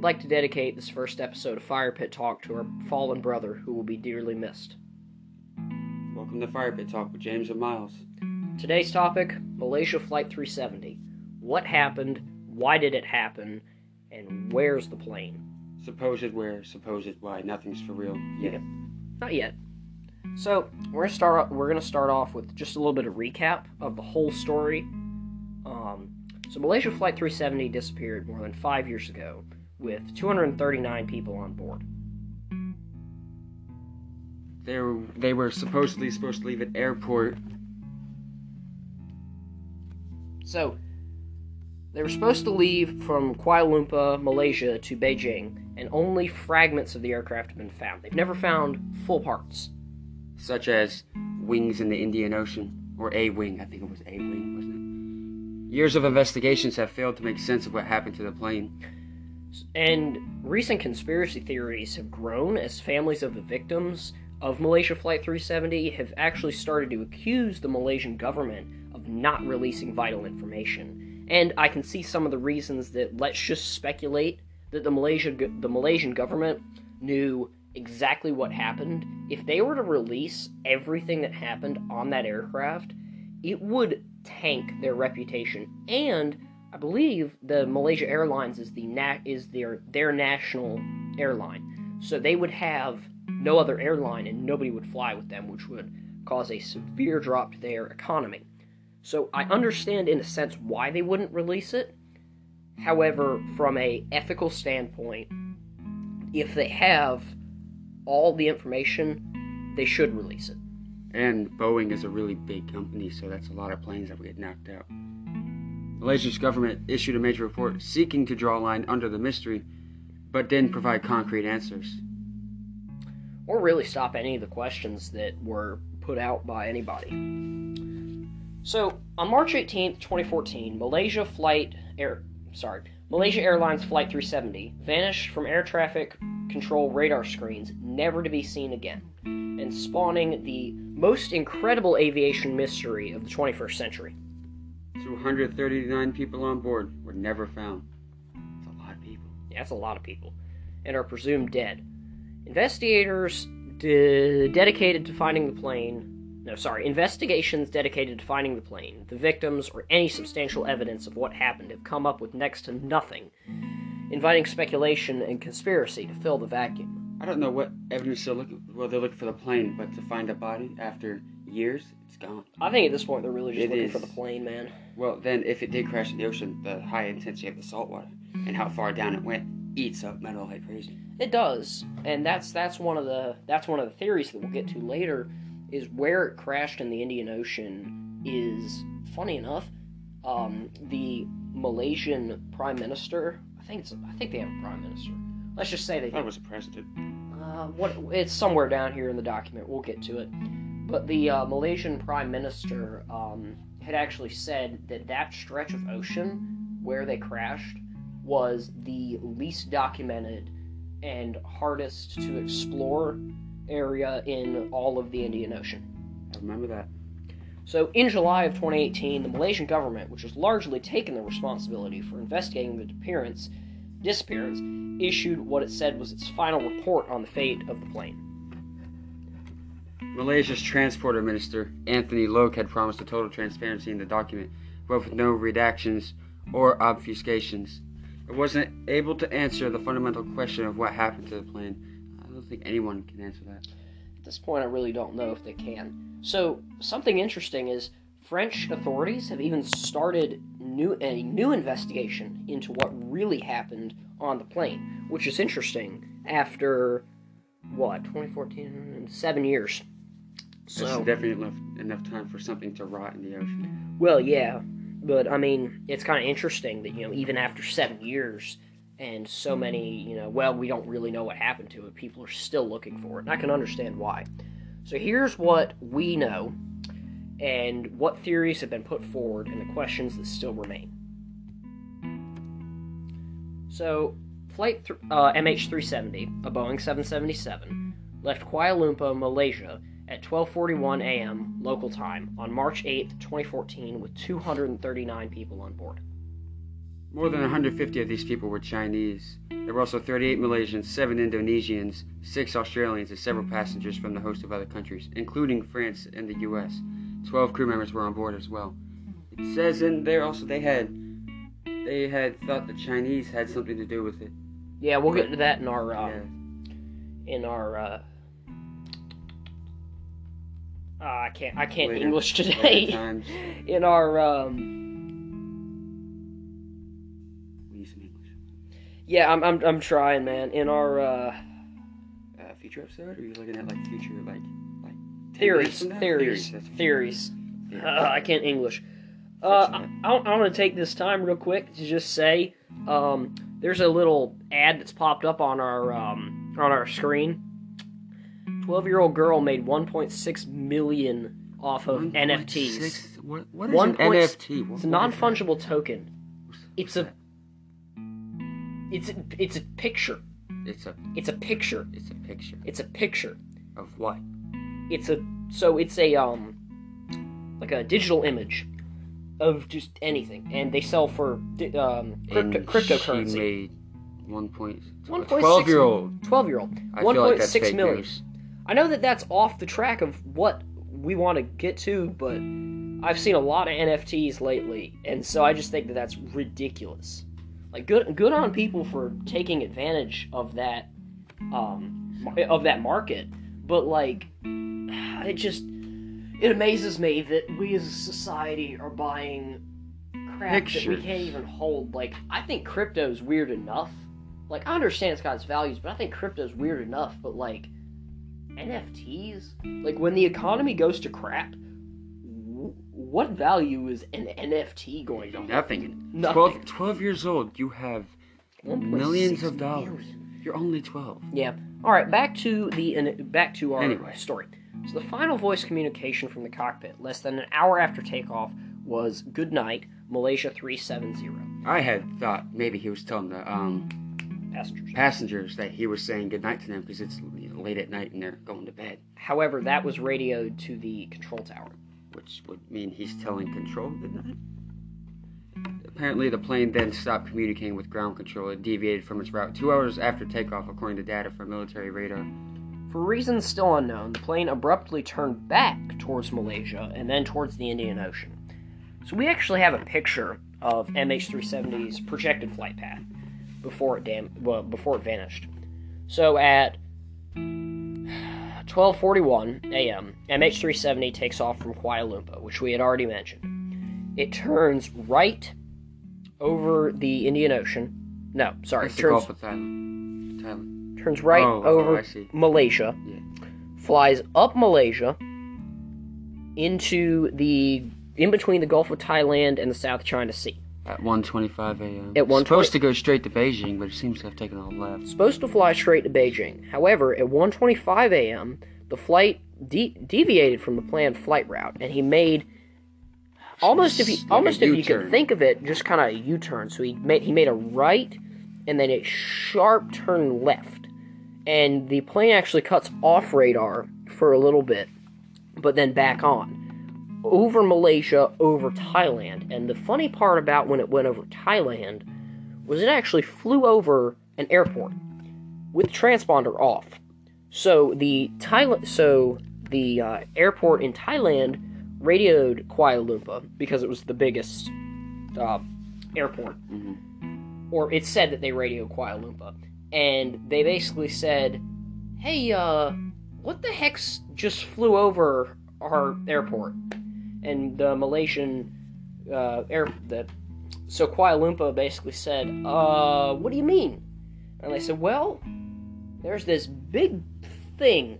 like to dedicate this first episode of Fire Pit Talk to our fallen brother who will be dearly missed. Welcome to Fire Pit Talk with James and Miles. Today's topic, Malaysia Flight 370. What happened, why did it happen, and where's the plane? Supposed where, supposed why, nothing's for real yet. Yeah, not yet. So, we're gonna start off with just a little bit of recap of the whole story. So Malaysia Flight 370 disappeared more than 5 years ago, with 239 people on board. They were supposed to leave at airport. So, they were supposed to leave from Kuala Lumpur, Malaysia, to Beijing, and only fragments of the aircraft have been found. They've never found full parts. Such as wings in the Indian Ocean. Or a wing, I think it was a wing, wasn't it? Years of investigations have failed to make sense of what happened to the plane. And recent conspiracy theories have grown as families of the victims of Malaysia Flight 370 have actually started to accuse the Malaysian government of not releasing vital information. And I can see some of the reasons that let's just speculate that the Malaysian government knew exactly what happened. If they were to release everything that happened on that aircraft, it would tank their reputation. And I believe the Malaysia Airlines is their national airline. So they would have no other airline and nobody would fly with them, which would cause a severe drop to their economy. So I understand in a sense why they wouldn't release it. However, from an ethical standpoint, if they have all the information, they should release it. And Boeing is a really big company, so that's a lot of planes that would get knocked out. Malaysia's government issued a major report seeking to draw a line under the mystery, but didn't provide concrete answers. Or really stop any of the questions that were put out by anybody. So, on March 18th, 2014, Malaysia Airlines Flight 370 vanished from air traffic control radar screens, never to be seen again, and spawning the most incredible aviation mystery of the 21st century. 239 people on board were never found. That's a lot of people. Yeah, that's a lot of people. And are presumed dead. Investigations dedicated to finding the plane, the victims, or any substantial evidence of what happened have come up with next to nothing, inviting speculation and conspiracy to fill the vacuum. I don't know what evidence they're looking for. Well, they're looking for the plane, but to find a body after years, it's gone. I think at this point they're really just looking for the plane, man. Well, then if it did crash in the ocean, the high intensity of the salt water and how far down it went eats up metal like crazy. It does, and that's one of the theories that we'll get to later. Is where it crashed in the Indian Ocean is, funny enough, the Malaysian Prime Minister. I think they have a Prime Minister. Let's just say they do. That was a president. It's somewhere down here in the document. We'll get to it. But the Malaysian Prime Minister had actually said that stretch of ocean where they crashed was the least documented and hardest to explore area in all of the Indian Ocean. I remember that. So, in July of 2018, the Malaysian government, which has largely taken the responsibility for investigating the disappearance, issued what it said was its final report on the fate of the plane. Malaysia's Transport Minister, Anthony Loke, had promised a total transparency in the document, but with no redactions or obfuscations. It wasn't able to answer the fundamental question of what happened to the plane. I don't think anyone can answer that. At this point, I really don't know if they can. So, something interesting is French authorities have even started a new investigation into what really happened on the plane, which is interesting after, 2014? 7 years. So, that's definitely enough time for something to rot in the ocean. Well, yeah, but, I mean, it's kind of interesting that, even after 7 years, and so many, we don't really know what happened to it, people are still looking for it, and I can understand why. So here's what we know, and what theories have been put forward, and the questions that still remain. So, Flight MH370, a Boeing 777, left Kuala Lumpur, Malaysia, at 12:41 a.m. local time on March 8th, 2014, with 239 people on board. More than 150 of these people were Chinese. There were also 38 Malaysians, 7 Indonesians, 6 Australians, and several passengers from the host of other countries, including France and the U.S. 12 crew members were on board as well. It says in there also they had thought the Chinese had something to do with it. Yeah, we'll get to that in our I can't Later. English today. In our We need some English. Yeah, I'm trying, man. In our Future episode, or are you looking at like future like theories. I can't English. I want to take this time real quick to just say, there's a little ad that's popped up on our screen. 12-year-old girl made $1.6 million off of NFTs. What is an NFT? It's a non-fungible token. It's a picture. It's a picture. It's a picture. Of what? It's a like a digital image of just anything, and they sell for cryptocurrency. She made 12-year-old. 12-year-old. I feel like that's fake 1.6 million. news. I know that's off the track of what we want to get to, but I've seen a lot of NFTs lately, and so I just think that's ridiculous. Like, good on people for taking advantage of that market, but like, it amazes me that we as a society are buying crap that we can't even hold. Like, I think crypto's weird enough. Like, I understand it's got its values, but I think crypto's weird enough. But like, NFTs, like, when the economy goes to crap, what value is an NFT going to hold? Nothing. 12 years old, you have millions of dollars. Million. You're only 12. Yeah. All right, back to our story. So the final voice communication from the cockpit, less than an hour after takeoff, was "Good night, Malaysia 370." I had thought maybe he was telling the passengers that he was saying goodnight to them because it's late at night and they're going to bed. However, that was radioed to the control tower, which would mean he's telling control goodnight. Apparently, the plane then stopped communicating with ground control. It deviated from its route 2 hours after takeoff, according to data from military radar. For reasons still unknown, the plane abruptly turned back towards Malaysia and then towards the Indian Ocean. So we actually have a picture of MH370's projected flight path before it vanished. So at 12:41 a.m., MH370 takes off from Kuala Lumpur, which we had already mentioned. It turns right over the Indian Ocean. No, sorry. That's the Gulf of Thailand. Turns right over Malaysia. Yeah. Flies up Malaysia in between the Gulf of Thailand and the South China Sea. At 1:25 a.m. It's supposed to go straight to Beijing, but it seems to have taken a left. Supposed to fly straight to Beijing. However, at 1:25 a.m., the flight deviated from the planned flight route, and he made if you could think of it, just kind of a U-turn. So he made a right, and then a sharp turn left, and the plane actually cuts off radar for a little bit, but then back on. Over Malaysia, over Thailand. And the funny part about when it went over Thailand was it actually flew over an airport with the transponder off. So the airport in Thailand radioed Kuala Lumpur because it was the biggest airport. Mm-hmm. Or it said that they radioed Kuala Lumpur. And they basically said, "Hey, what the heck's just flew over our airport?" And the Malaysian so Kuala Lumpur basically said, "What do you mean?" And they said, "Well, there's this big thing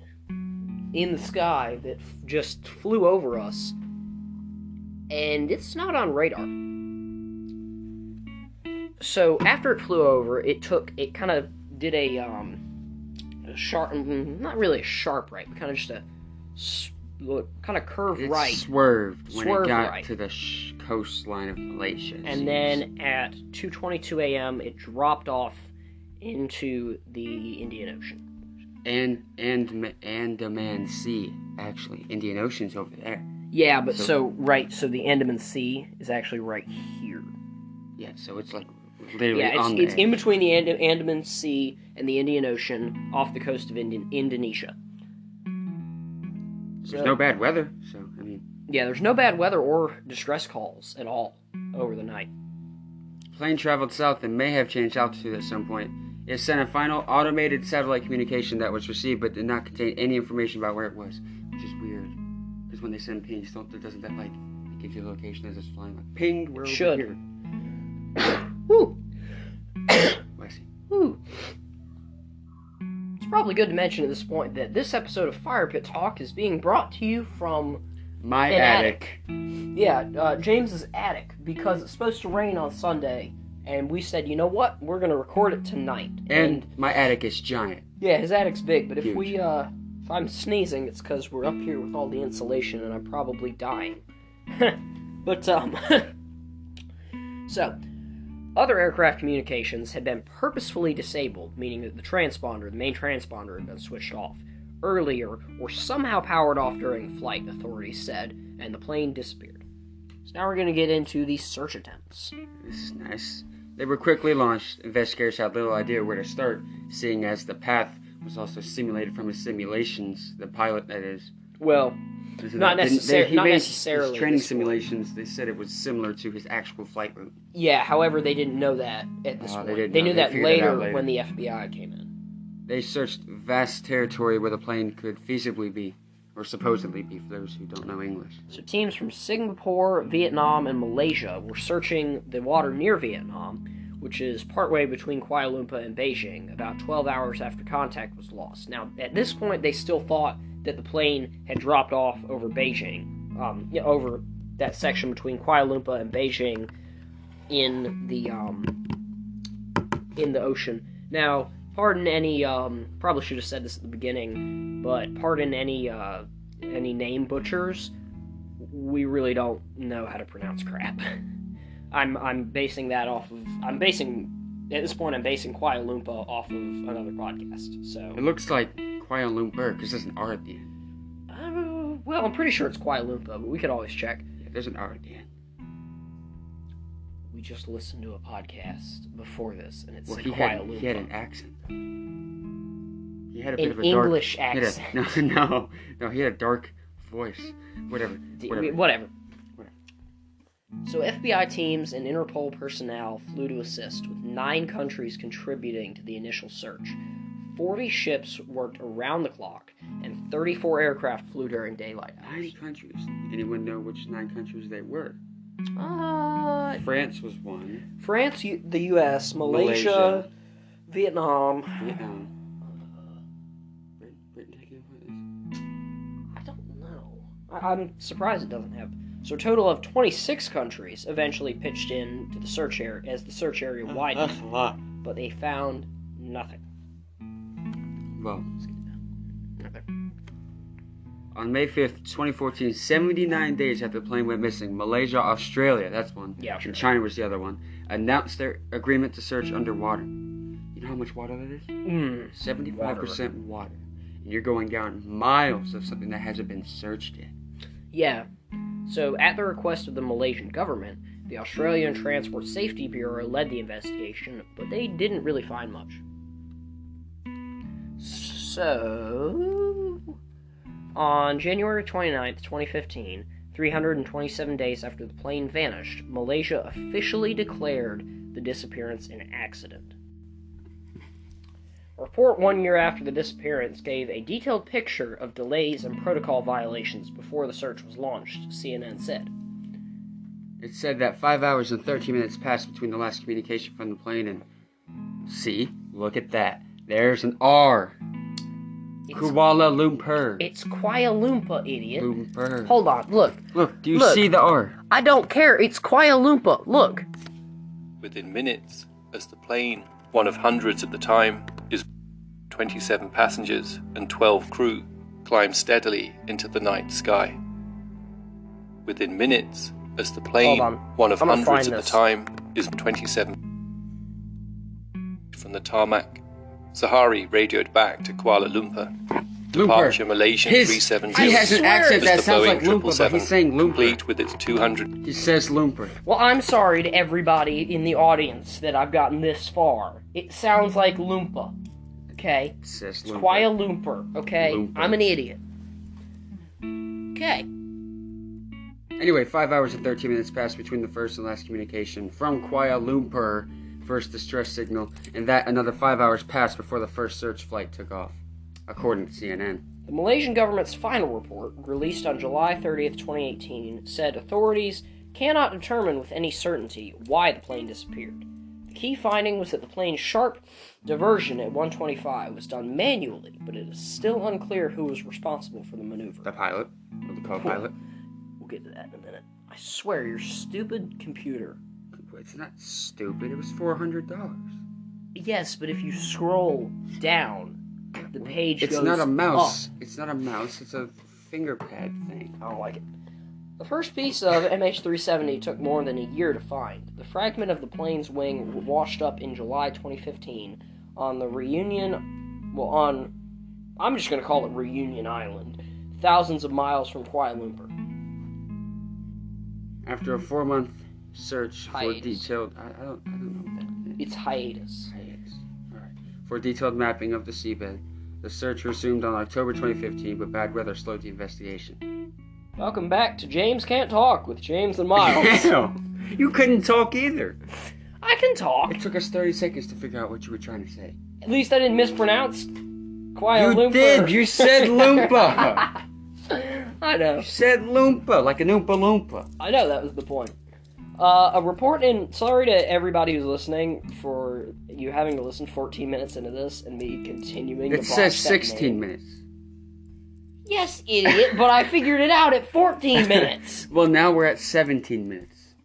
in the sky that just flew over us, and it's not on radar." So after it flew over, it kind of did a sharp, not really a sharp right, but kind of just a kind of curved right. Swerved when it got right to the coastline of Malaysia. And then at 2:22 a.m., it dropped off into the Indian Ocean. And Andaman Sea, actually. Indian Ocean's over there. Yeah, but so the Andaman Sea is actually right here. Yeah, so it's like Literally Yeah, on it's the in edge. between the Andaman Sea and the Indian Ocean, off the coast of Indonesia. There's no bad weather, so, I mean... Yeah, there's no bad weather or distress calls at all over the night. Plane traveled south and may have changed altitude at some point. It sent a final automated satellite communication that was received but did not contain any information about where it was, which is weird. Because when they send pings, doesn't that, like, it gives you a location as it's flying, like, pinged, we're over Should. here. Woo! Bless you. Woo! It's probably good to mention at this point that this episode of Fire Pit Talk is being brought to you from My an attic. Yeah, James's attic, because it's supposed to rain on Sunday, and we said, you know what, we're gonna record it tonight. And my attic is giant. Yeah, his attic's big, but if Huge. if I'm sneezing, it's because we're up here with all the insulation, and I'm probably dying. But, so, other aircraft communications had been purposefully disabled, meaning that the main transponder, had been switched off earlier, or somehow powered off during flight, authorities said, and the plane disappeared. So now we're going to get into the search attempts. This is nice. They were quickly launched. Investigators had little idea where to start, seeing as the path was also simulated from his simulations, the pilot, that is. Well, not necessarily. His training simulations, they said it was similar to his actual flight route. Yeah, however, they didn't know that at this point. They knew that later when the FBI came in. They searched vast territory where the plane could feasibly be, or supposedly be, for those who don't know English. So teams from Singapore, Vietnam, and Malaysia were searching the water near Vietnam, which is partway between Kuala Lumpur and Beijing, about 12 hours after contact was lost. Now, at this point, they still thought that the plane had dropped off over Beijing, over that section between Kuala Lumpur and Beijing in the ocean. Now, pardon any, probably should have said this at the beginning, but pardon any name butchers. We really don't know how to pronounce crap. I'm basing Kuala Lumpur off of another podcast. So It looks like Kuala Lumpur, because there's an R at the end. Well, I'm pretty sure it's Kuala Lumpur, but we could always check. Yeah, there's an R at the end. We just listened to a podcast before this, and it said He Kuala Lumpur. had an accent. He had a bit An of a English dark, accent. No, he had a dark voice. Whatever. So FBI teams and Interpol personnel flew to assist, with 9 countries contributing to the initial search. 40 ships worked around the clock, and 34 aircraft flew during daylight hours. 9 countries. Anyone know which 9 countries they were? France was one. France, the U.S., Malaysia. Vietnam. Britain taking this? I don't know. I'm surprised it doesn't have. So a total of 26 countries eventually pitched in to the search area as the search area widened. That's a lot. But they found nothing. Well, on May 5th, 2014, 79 days after the plane went missing, Malaysia, Australia, that's one, Yeah, sure. and China was the other one, announced their agreement to search underwater. You know how much water that is? 75% water. And you're going down miles of something that hasn't been searched yet. Yeah. So, at the request of the Malaysian government, the Australian Transport Safety Bureau led the investigation, but they didn't really find much. So, on January 29th, 2015, 327 days after the plane vanished, Malaysia officially declared the disappearance an accident. A report 1 year after the disappearance gave a detailed picture of delays and protocol violations before the search was launched, CNN said. It said that 5 hours and 13 minutes passed between the last communication from the plane and... See? Look at that. There's an R. Kuala Lumpur. It's Kuala Lumpur, idiot. Lumpur. Hold on, look. Look, do you see the R? I don't care, it's Kuala Lumpur, look. Within minutes, as the plane, one of hundreds at the time, is 27 passengers and 12 crew, climbed steadily into the night sky. Within minutes, as the plane, one of hundreds at the time, is 27 from the tarmac. Sahari radioed back to Kuala Lumpur. departure Malaysian 370 He has an accent was that the sounds like Boeing Loompa, but he's saying 777, Loompa. complete with its 200. He says Loompa. Well, I'm sorry to everybody in the audience that I've gotten this far. It sounds like Loompa. Okay? It says It's Loompa. Kuala Lumpur, okay? Loompa. I'm an idiot. Okay. Anyway, 5 hours and 13 minutes passed between the first and last communication from Kuala Lumpur, first distress signal, and that another 5 hours passed before the first search flight took off, according to CNN. The Malaysian government's final report, released on July 30th, 2018, said authorities cannot determine with any certainty why the plane disappeared. The key finding was that the plane's sharp diversion at 1:25 was done manually, but it is still unclear who was responsible for the maneuver. The pilot, or the co-pilot. We'll get to that in a minute. I swear, your stupid computer. It's not stupid, it was $400. Yes, but if you scroll down, the page It's goes not a mouse. up. It's not a mouse, it's a finger pad thing. I don't like it. The first piece of MH370 took more than a year to find. The fragment of the plane's wing washed up in July 2015 on the I'm just going to call it Reunion Island, thousands of miles from Kuala Lumpur. After a 4-month search for Hiatus. detailed... I don't know what that is. It's hiatus. Alright. For detailed mapping of the seabed, the search resumed on October 2015, but bad weather slowed the investigation. Welcome back to James Can't Talk with James and Miles. You couldn't talk either. I can talk. It took us 30 seconds to figure out what you were trying to say. At least I didn't mispronounce Kuala You Lumpur. did! You said Loompa! I know. You said Loompa, like an Oompa Loompa. I know, that was the point. A report in... Sorry to everybody who's listening for you having to listen 14 minutes into this and me continuing to It says botch that 16 name. minutes. Yes, idiot, but I figured it out at 14 minutes. Well, now we're at 17 minutes.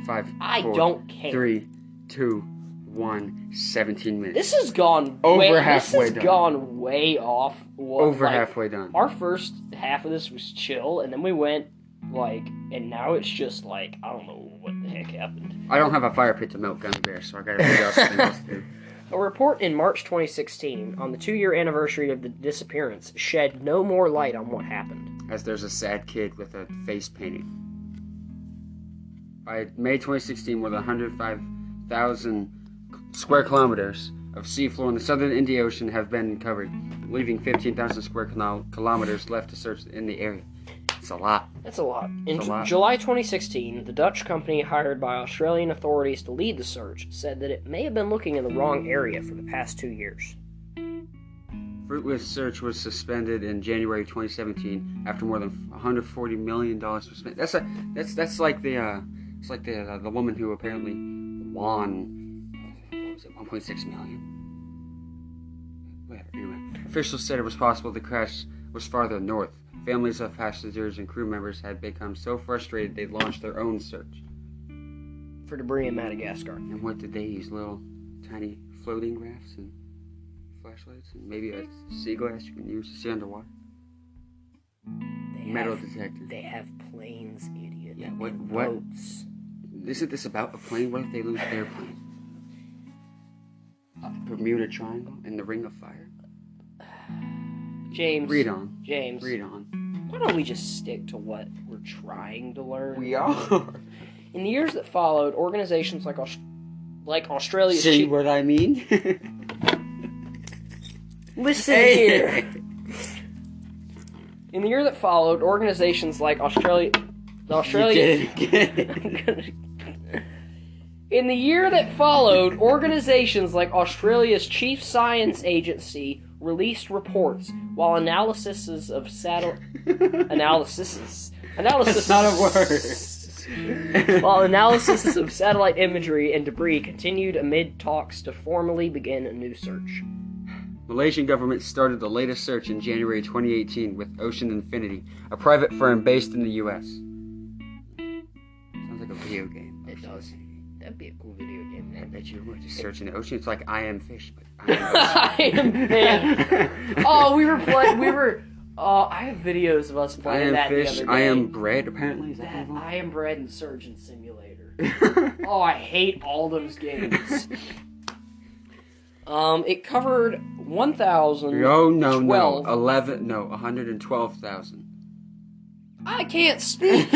5, I 4, don't care. 3, 2, 1, 17 minutes. This has gone Over halfway This has done. gone way off. Over halfway done. Our first half of this was chill, and then we went, and now it's just, I don't know what the heck happened. I don't have a fire pit to melt gummy bears, so I gotta figure out something else to do. A report in March 2016, on the 2-year anniversary of the disappearance, shed no more light on what happened. As there's a sad kid with a face painting. By May 2016, more than 105,000 square kilometers of seafloor in the southern Indian Ocean have been covered, leaving 15,000 square kilometers left to search in the area. It's a lot. That's a lot. In It's a lot. July 2016, the Dutch company hired by Australian authorities to lead the search said that it may have been looking in the wrong area for the past 2 years. Fruitless search was suspended in January 2017 after more than $140 million was spent. That's like the woman who apparently won, what was it, 1.6 million? Whatever. Anyway, officials said it was possible the crash was farther north. Families of passengers and crew members had become so frustrated they launched their own search. For debris in Madagascar. And what did they use? Little tiny floating rafts and flashlights and maybe a sea glass you can use to see underwater? Metal detector. They have planes, idiot. Yeah, and what? boats. Isn't this about a plane? What if they lose their plane? Bermuda Triangle and the Ring of Fire? James. Read on. James. Read on. Why don't we just stick to what we're trying to learn? We are. In the years that followed, organizations like Australia's See chief... what I mean? Listen here. In the year that followed, organizations like You did it again. In the year that followed, organizations like Australia's Chief Science Agency released reports, while analyses of satellite... Analysis. That's not a word. While analysis of satellite imagery and debris continued amid talks to formally begin a new search. Malaysian government started the latest search in January 2018 with Ocean Infinity, a private firm based in the U.S. Sounds like a video game. It does. That'd be a cool video game. I bet you would. Just search in the ocean. It's like I Am Fish, but I am fish. Oh, we were playing. I have videos of us I playing Am that Fish, the other day. I Am Bread, apparently. Is that That one? I Am Bread and Surgeon Simulator. Oh, I hate all those games. It covered 1,000. No, 112,000. I can't speak.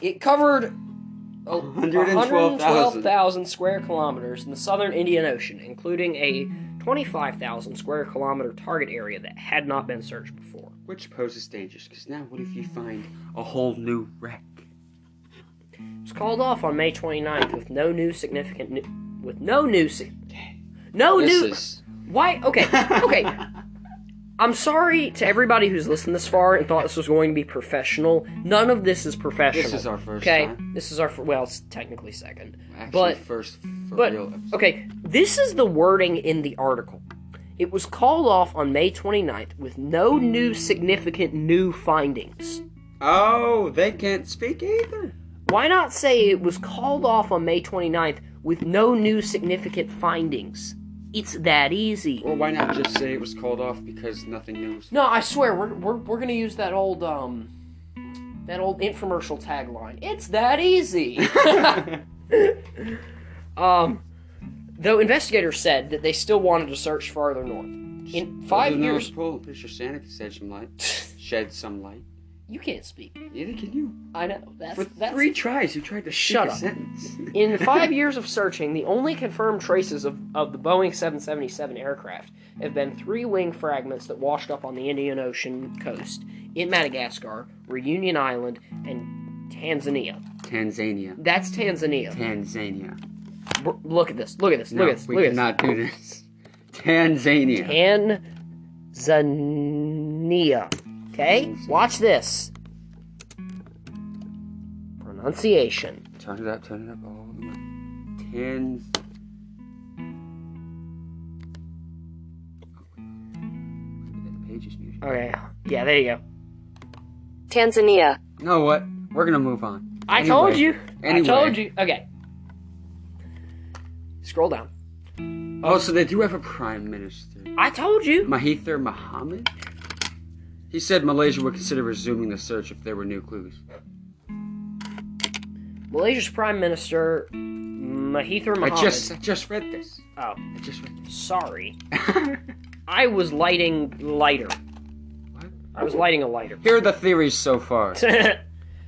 It covered 112,000 square kilometers in the southern Indian Ocean, including a 25,000 square kilometer target area that had not been searched before. Which poses dangers, because now what if you find a whole new wreck? It was called off on May 29th with no new significant... Why? Okay. I'm sorry to everybody who's listened this far and thought this was going to be professional. None of this is professional. This is our first time. This is our... Well, it's technically second. Actually, first for real episode. Okay, this is the wording in the article. It was called off on May 29th with no new significant new findings. Oh, they can't speak either. Why not say it was called off on May 29th with no new significant findings? It's that easy. Or why not just say it was called off because nothing new was... No, I swear, we're gonna use that old infomercial tagline. It's that easy. Though investigators said that they still wanted to search farther north. In 5 years... Mr. Santa can shed some light. You can't speak. Neither can you. I know. For 3 tries, you tried to shut up. Sentence. In 5 years of searching, the only confirmed traces of the Boeing 777 aircraft have been 3 wing fragments that washed up on the Indian Ocean coast in Madagascar, Reunion Island, and Tanzania. That's Tanzania. Look at this. We cannot do this. Tanzania. Tanzania. Okay? Watch this. Pronunciation. Turn it up all the way. Okay. Yeah, there you go. Tanzania. You know what? We're gonna move on. I told you. Anyway. Okay. Scroll down. Oh, so they do have a prime minister. I told you. Mahathir Mohamad? He said Malaysia would consider resuming the search if there were new clues. Malaysia's Prime Minister, Mahathir Mohamad... I just read this. Oh. I just read this. Sorry. I was lighting lighter. What? I was lighting a lighter. Here are the theories so far.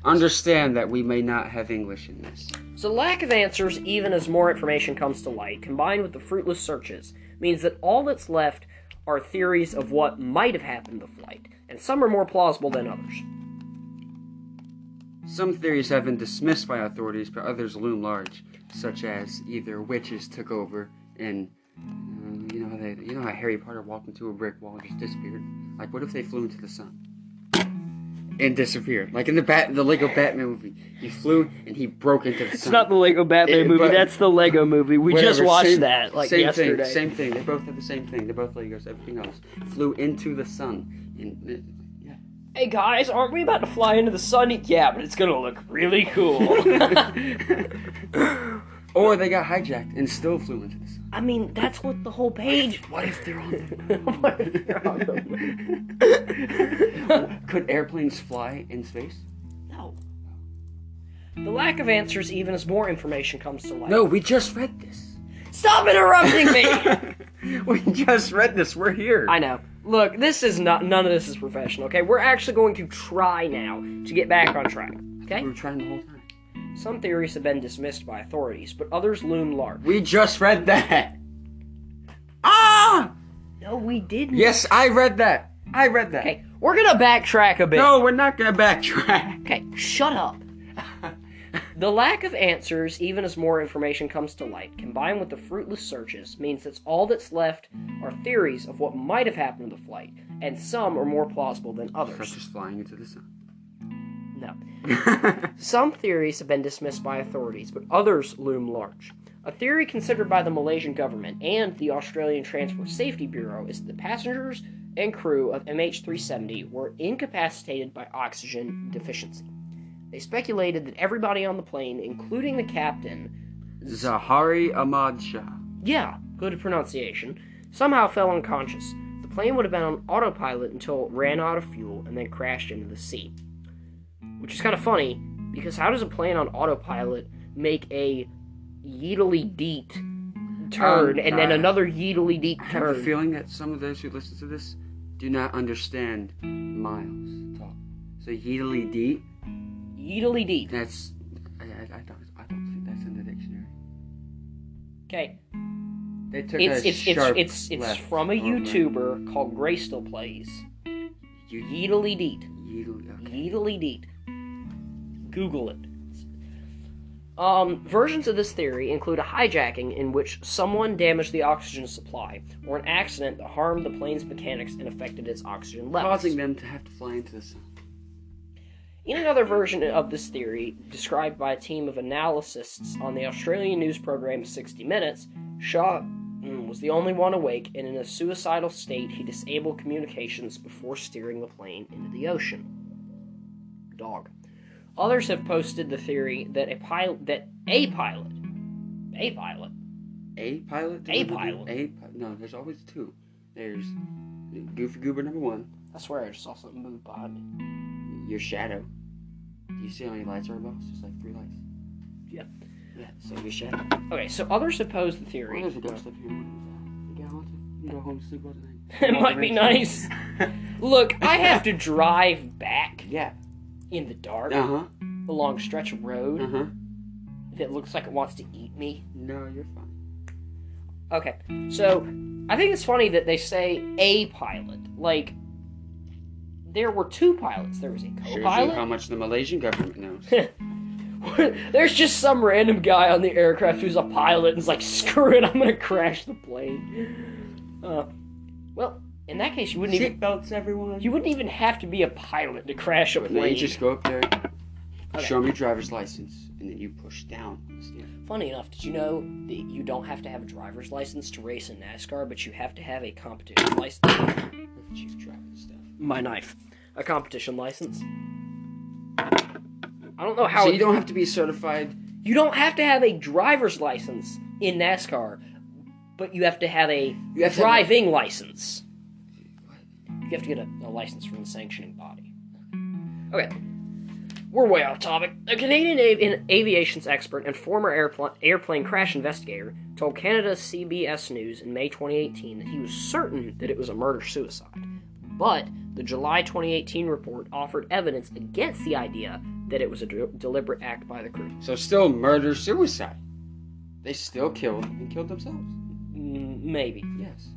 Understand that we may not have English in this. So lack of answers, even as more information comes to light, combined with the fruitless searches, means that all that's left are theories of what might have happened to the flight, and some are more plausible than others. Some theories have been dismissed by authorities, but others loom large, such as either witches took over and you know how Harry Potter walked into a brick wall and just disappeared. Like, what if they flew into the sun and disappeared? Like in the Lego Batman movie, he flew and he broke into the sun. It's not the Lego Batman movie. That's the Lego movie. We just watched that yesterday. Same thing. They both have the same thing. They're both Legos. Everything else flew into the sun. And, hey guys, aren't we about to fly into the sun? Yeah, but it's gonna look really cool. Or they got hijacked and still flew into the sun. I mean, that's what the whole page... What if they're on the moon? What if they're on the moon? Could airplanes fly in space? No. The lack of answers, even as more information comes to light. No, we just read this. Stop interrupting me! We just read this. We're here. I know. Look, none of this is professional, okay? We're actually going to try now to get back on track, okay? We were trying the whole time. Some theories have been dismissed by authorities, but others loom large. We just read that. Ah! No, we didn't. Yes, I read that. Okay, we're gonna backtrack a bit. No, we're not gonna backtrack. Okay, shut up. The lack of answers, even as more information comes to light, combined with the fruitless searches, means that all that's left are theories of what might have happened to the flight, and some are more plausible than others. Such as flying into the sun. No. Some theories have been dismissed by authorities, but others loom large. A theory considered by the Malaysian government and the Australian Transport Safety Bureau is that the passengers and crew of MH370 were incapacitated by oxygen deficiency. They speculated that everybody on the plane, including the captain, Zahari Ahmad Shah. Yeah, good pronunciation, somehow fell unconscious. The plane would have been on autopilot until it ran out of fuel and then crashed into the sea. Which is kind of funny, because how does a plane on autopilot make a yeetily deet turn, and then another yeetily deet I have a turn. feeling that some of those who listen to this do not understand miles talk. So yeetily deet. Yeetily deet. That's I don't think that's in the dictionary. Okay. They took It's from a YouTuber called Graystil Plays. Yeetily deet. Yeetily deet. Google it. Versions of this theory include a hijacking in which someone damaged the oxygen supply, or an accident that harmed the plane's mechanics and affected its oxygen levels, causing them to have to fly into the sun. In another version of this theory, described by a team of analysts on the Australian news program 60 Minutes, Shaw was the only one awake, and in a suicidal state, he disabled communications before steering the plane into the ocean. Dog. Others have posted the theory that a pilot. No, there's always two. There's Goofy Goober number one. I swear I just saw something move behind me. Your shadow. Do you see how many lights are above? It's just like 3 lights. Yeah. Yeah, so your shadow. Okay, so others have posed the theory. There's a ghost up here. You get haunted? You go home to sleep all night. It might be nice. Look, I have to drive back. Yeah. In the dark. Uh-huh. A long stretch of road. Uh-huh. That looks like it wants to eat me. No, you're fine. Okay, so I think it's funny that they say a pilot. Like, there were 2 pilots. There was a co-pilot. Shows you how much the Malaysian government knows. There's just some random guy on the aircraft who's a pilot and is like, screw it, I'm gonna crash the plane. Well, in that case, you wouldn't even... Seatbelts, everyone. You wouldn't even have to be a pilot to crash a plane. You just go up there, Okay. show them your driver's license, and then you push down. Funny enough, did you know that you don't have to have a driver's license to race in NASCAR, but you have to have a competition license? If Chief driving stuff. My knife. A competition license. I don't know how... So you don't have to be certified... You don't have to have a driver's license in NASCAR, but you have to have a driving license. You have to get a license from the sanctioning body. Okay. We're way off topic. A Canadian aviation expert and former airplane crash investigator told Canada's CBS News in May 2018 that he was certain that it was a murder-suicide. But the July 2018 report offered evidence against the idea that it was a deliberate act by the crew. So still murder-suicide. They still killed themselves. Maybe. Yes.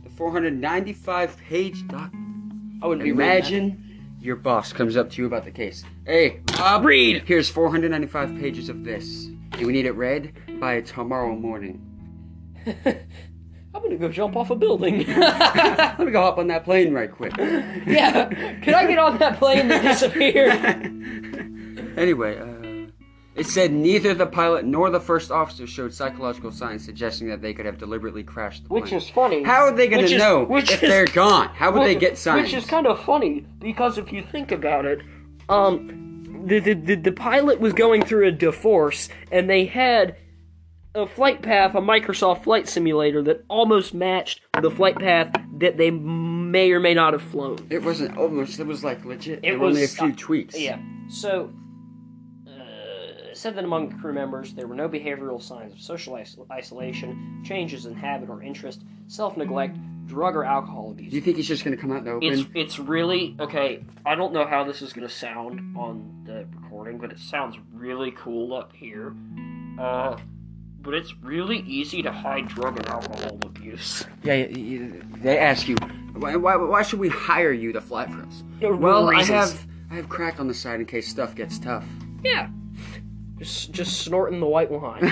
The 495-page document. I wouldn't be Imagine your boss comes up to you about the case. Hey, Bob, read! Here's 495 pages of this. Do we need it read by tomorrow morning? I'm gonna go jump off a building. Let me go hop on that plane right quick. Yeah, can I get on that plane that disappeared? Anyway, it said neither the pilot nor the first officer showed psychological signs suggesting that they could have deliberately crashed the plane. Which is funny. How are they going to know if they're gone? How would they get signs? Which is kind of funny, because if you think about it, the pilot was going through a divorce, and they had a flight path, a Microsoft Flight Simulator, that almost matched the flight path that they may or may not have flown. It wasn't almost, it was like legit. It There were was only a few tweaks. Yeah. So, said that among the crew members, there were no behavioral signs of social isolation, changes in habit or interest, self-neglect, drug or alcohol abuse. Do you think he's just going to come out in the open? It's really... Okay, I don't know how this is going to sound on the recording, but it sounds really cool up here. But it's really easy to hide drug and alcohol abuse. Yeah, they ask you, why should we hire you to fly for us? Well, I have crack on the side in case stuff gets tough. Yeah. Just snorting the white wines.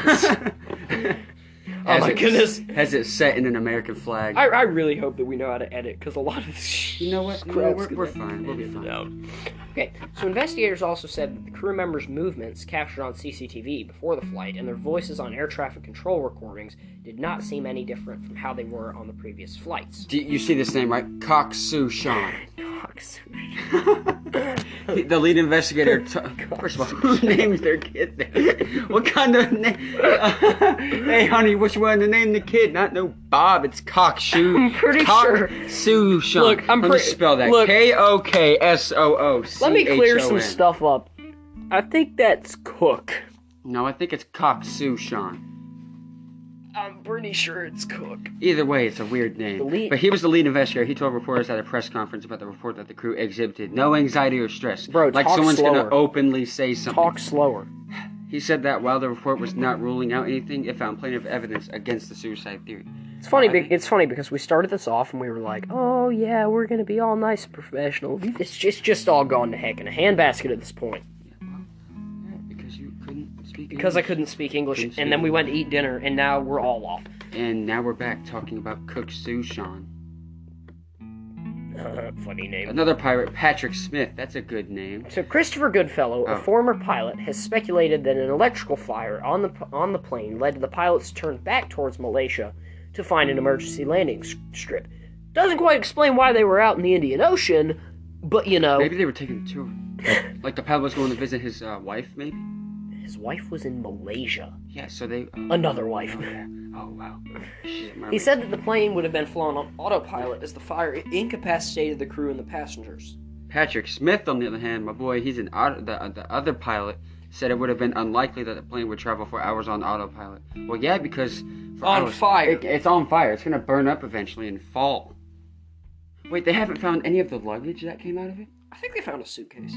Oh my goodness. Has it set in an American flag? I really hope that we know how to edit, because a lot of this You know what? We're fine. We'll be fine. Okay, so investigators also said that the crew members' movements captured on CCTV before the flight and their voices on air traffic control recordings did not seem any different from how they were on the previous flights. You see this name, right? Kok Soo Sean. The lead investigator. First of all, who names their kid that? What kind of name? Hey, honey, which one to name the kid? Not no Bob. It's Kok Soo. I'm pretty sure. Soo Sean. Look, Let me spell that. Look, Koksoo. let me clear some stuff up. I think that's Cook. No, I think it's Kok Soo Sean. I'm pretty sure it's Cook. Either way, it's a weird name. But he was the lead investigator. He told reporters at a press conference about the report that the crew exhibited no anxiety or stress. Bro, like talk someone's slower. going to openly say something. Talk slower. He said that while the report was not ruling out anything, it found plenty of evidence against the suicide theory. It's funny. It's funny because we started this off and we were like, "Oh yeah, we're gonna be all nice and professional." It's just all gone to heck in a handbasket at this point. Because you couldn't speak English. Because I couldn't speak English, and then we went to eat dinner, and now we're all off. And now we're back talking about Cook Sushan. Funny name. Another pirate, Patrick Smith. That's a good name. So Christopher Goodfellow, a former pilot, has speculated that an electrical fire on the plane led to the pilots to turn back towards Malaysia to find an emergency landing strip. Doesn't quite explain why they were out in the Indian Ocean, but you know. Maybe they were taking a tour. Like the pilot was going to visit his wife, maybe? His wife was in Malaysia. Yeah, so they... Another wife. Oh, wow. He said that the plane would have been flown on autopilot as the fire incapacitated the crew and the passengers. Patrick Smith, on the other hand, my boy, he's the other pilot, said it would have been unlikely that the plane would travel for hours on autopilot. Well, yeah, because... Fire. It's on fire. It's going to burn up eventually and fall. Wait, they haven't found any of the luggage that came out of it? I think they found a suitcase.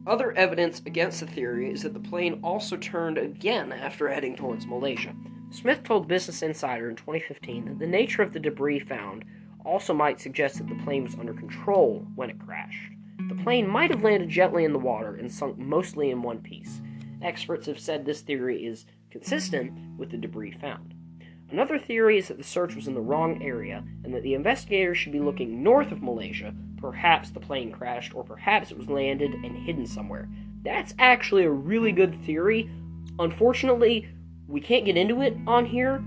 Other evidence against the theory is that the plane also turned again after heading towards Malaysia. Smith told Business Insider in 2015 that the nature of the debris found also might suggest that the plane was under control when it crashed. The plane might have landed gently in the water and sunk mostly in one piece. Experts have said this theory is consistent with the debris found. Another theory is that the search was in the wrong area and that the investigators should be looking north of Malaysia. Perhaps the plane crashed, or perhaps it was landed and hidden somewhere. That's actually a really good theory. Unfortunately, we can't get into it on here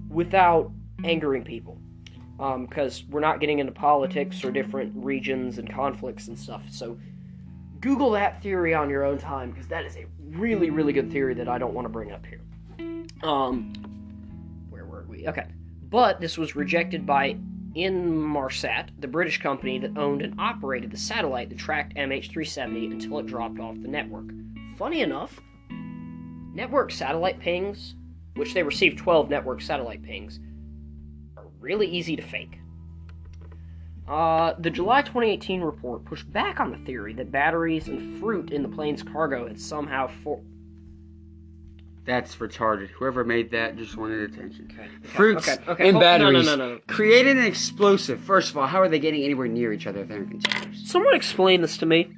without angering people. Because we're not getting into politics or different regions and conflicts and stuff. So, Google that theory on your own time, because that is a really, really good theory that I don't want to bring up here. Where were we? Okay. But this was rejected by Inmarsat, the British company that owned and operated the satellite that tracked MH370 until it dropped off the network. Funny enough, network satellite pings, which they received 12 network satellite pings, are really easy to fake. The July 2018 report pushed back on the theory that batteries and fruit in the plane's cargo had somehow That's retarded. Whoever made that just wanted attention. Okay. Fruits and batteries created an explosive. First of all, how are they getting anywhere near each other if they're in containers? Someone explain this to me.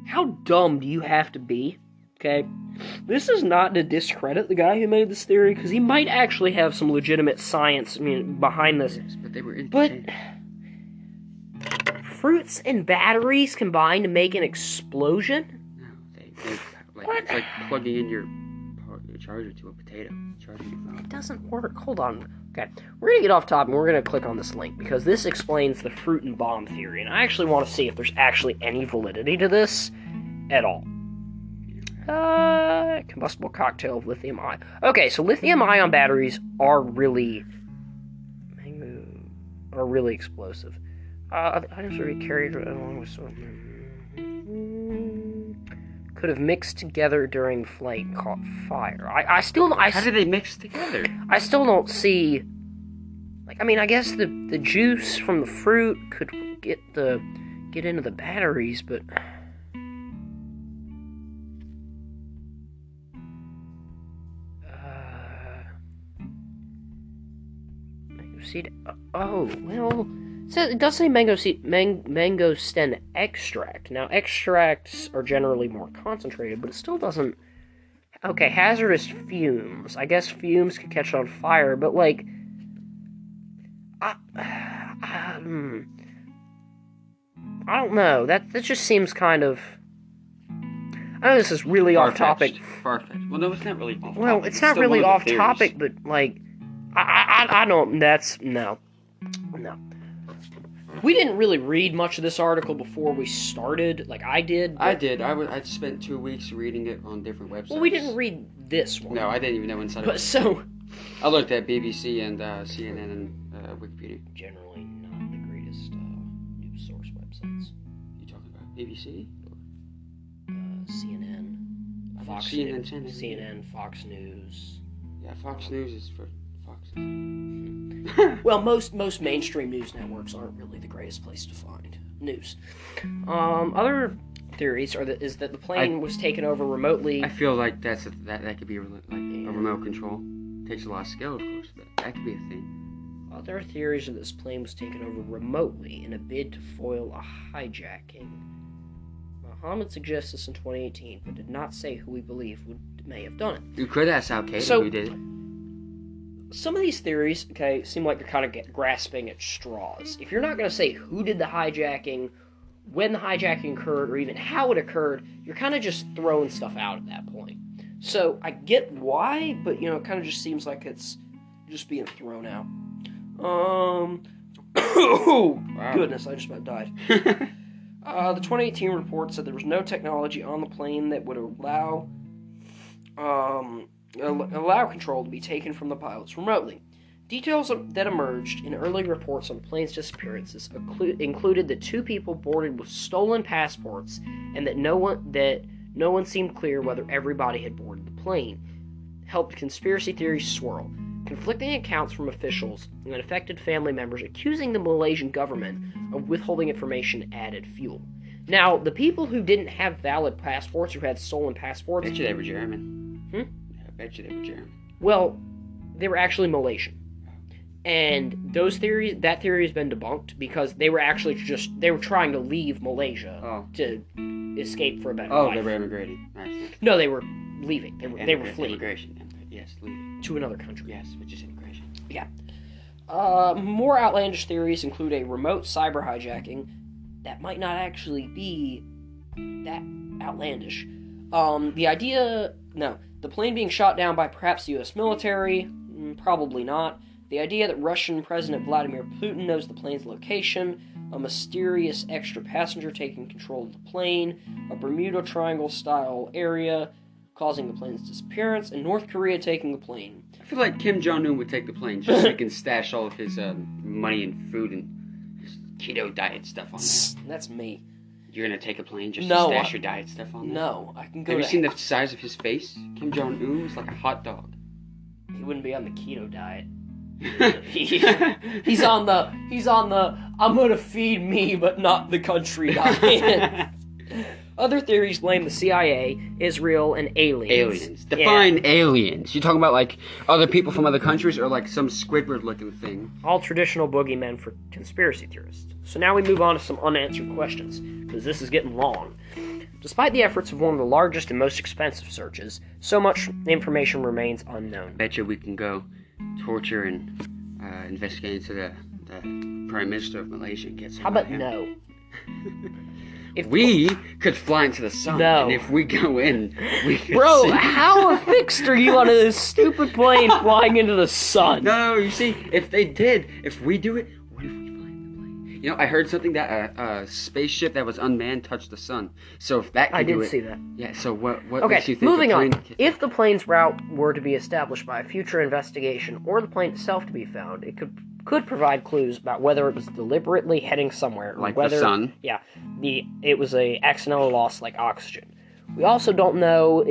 How dumb do you have to be? Okay? This is not to discredit the guy who made this theory, because he might actually have some legitimate science behind this. Yes, but they were in containers. Fruits and batteries combined to make an explosion? No, it's like plugging in your charger to a potato. Charging your phone. It doesn't work. Hold on. Okay, we're going to get off topic and we're going to click on this link because this explains the fruit and bomb theory, and I actually want to see if there's actually any validity to this at all. Combustible cocktail of lithium ion. Okay, so lithium ion batteries are really explosive. Items will be carried along with could have mixed together during flight, caught fire. How did they mix together? I still don't see. I guess the juice from the fruit could get into the batteries, but. Seed. Oh, well, it does say mango stem extract. Now, extracts are generally more concentrated, but it still doesn't. Okay, hazardous fumes. I guess fumes could catch on fire, but I don't know. That just seems kind of. I know this is really off topic. Far-fetched. Well, no, it's not really off topic. Well, it's not really off topic, but I don't. That's no. We didn't really read much of this article before we started. I did. I did. I spent 2 weeks reading it on different websites. Well, we didn't read this one. No, I didn't even know inside of it. But so. I looked at BBC and CNN and Wikipedia. Generally not the greatest news source websites. You talking about BBC? CNN. Fox CNN, News. CNN, Fox News. Yeah, Fox News is for Fox. Well, most mainstream news networks aren't really the greatest place to find news. Other theories is that the plane was taken over remotely. I feel like that could be like a remote control. Takes a lot of skill, of course, but that could be a thing. Other theories are that this plane was taken over remotely in a bid to foil a hijacking. Muhammad suggests this in 2018, but did not say who we believe may have done it. You could ask Al Qaeda who did it. Some of these theories, seem like they're kind of grasping at straws. If you're not going to say who did the hijacking, when the hijacking occurred, or even how it occurred, you're kind of just throwing stuff out at that point. So I get why, but it kind of just seems like it's just being thrown out. Wow. Goodness, I just about died. The 2018 report said there was no technology on the plane that would allow control to be taken from the pilots remotely. Details that emerged in early reports on the plane's disappearances included that 2 people boarded with stolen passports, and that no one seemed clear whether everybody had boarded the plane. Helped conspiracy theories swirl. Conflicting accounts from officials and affected family members accusing the Malaysian government of withholding information added fuel. Now, the people who didn't have valid passports, who had stolen passports... I bet you they were German. I bet you they were German. Well, they were actually Malaysian. And that theory has been debunked because they were actually they were trying to leave Malaysia to escape for a better life. Oh, they were immigrating. Nice. No, they were leaving. They were fleeing. Immigration. Yes, leaving. To another country. Yes, which is immigration. Yeah. More outlandish theories include a remote cyber hijacking that might not actually be that outlandish. The plane being shot down by perhaps the U.S. military, probably not. The idea that Russian President Vladimir Putin knows the plane's location, a mysterious extra passenger taking control of the plane, a Bermuda Triangle-style area causing the plane's disappearance, and North Korea taking the plane. I feel like Kim Jong-un would take the plane just so he can stash all of his money and food and his keto diet stuff on there. That's me. You're gonna take a plane just to stash your diet stuff on there? No, I can go. Have you seen the size of his face? Kim Jong-un was like a hot dog. He wouldn't be on the keto diet. He's on the I'm gonna feed me but not the country diet. Other theories blame the CIA, Israel, and aliens. Aliens. Define aliens. You talking about like other people from other countries or like some Squidward-looking thing? All traditional boogeymen for conspiracy theorists. So now we move on to some unanswered questions, because this is getting long. Despite the efforts of one of the largest and most expensive searches, so much information remains unknown. Bet you we can go torture and investigate into the Prime Minister of Malaysia and get some. How about no? If we could fly into the sun, and if we go in, we could see. How affixed are you on a stupid plane flying into the sun? No, you see, if we do it, what if we fly in the plane? I heard something that a spaceship that was unmanned touched the sun. So if that could do it... I did see that. Yeah, so what okay, makes you think moving the plane... on. If the plane's route were to be established by a future investigation, or the plane itself to be found, it could provide clues about whether it was deliberately heading somewhere, or like whether, the sun. Yeah, it was a accidental loss like oxygen. We also don't know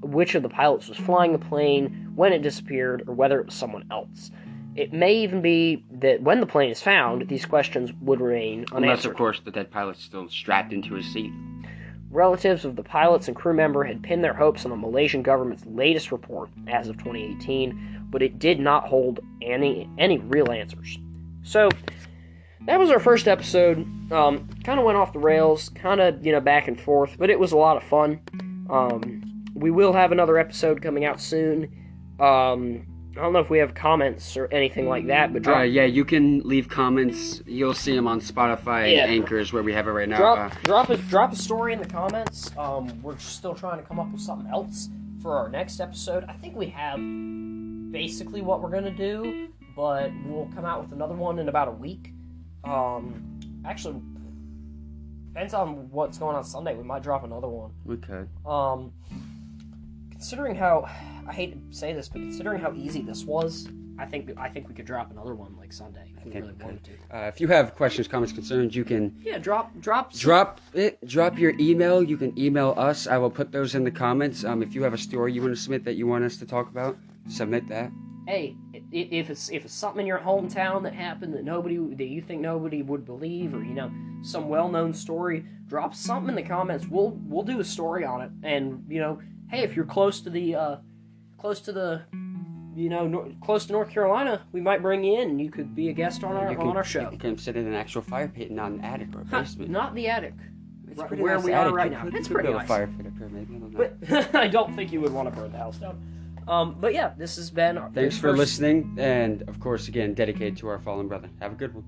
which of the pilots was flying the plane, when it disappeared, or whether it was someone else. It may even be that when the plane is found, these questions would remain unanswered. Unless, of course, the dead pilot's still strapped into his seat. Relatives of the pilots and crew member had pinned their hopes on the Malaysian government's latest report as of 2018, but it did not hold any real answers. So, that was our first episode. Kind of went off the rails, kind of, back and forth, but it was a lot of fun. We will have another episode coming out soon. I don't know if we have comments or anything like that, but yeah, you can leave comments. You'll see them on Spotify and Anchors where we have it right now. Drop a story in the comments. We're still trying to come up with something else for our next episode. I think we have basically what we're gonna do, but we'll come out with another one in about a week. Actually, depends on what's going on Sunday. We might drop another one. We could. Considering how, I hate to say this, but considering how easy this was, I think we could drop another one like Sunday if we really wanted to. If you have questions, comments, concerns, you can drop your email. You can email us. I will put those in the comments. If you have a story you want to submit that you want us to talk about, submit that. Hey, if it's something in your hometown that happened that you think nobody would believe, or some well-known story, drop something in the comments. We'll do a story on it, and hey, if you're close to North Carolina, we might bring you in, and you could be a guest on our show. You can sit in an actual fire pit, not an attic or a basement. Not the attic. It's Where nice we attic. are right now. It's pretty nice. A fire pit up here, maybe. I don't know. But I don't think you would want to burn the house down. But yeah, this has been. Thanks for listening, and of course, again, dedicated to our fallen brother. Have a good one.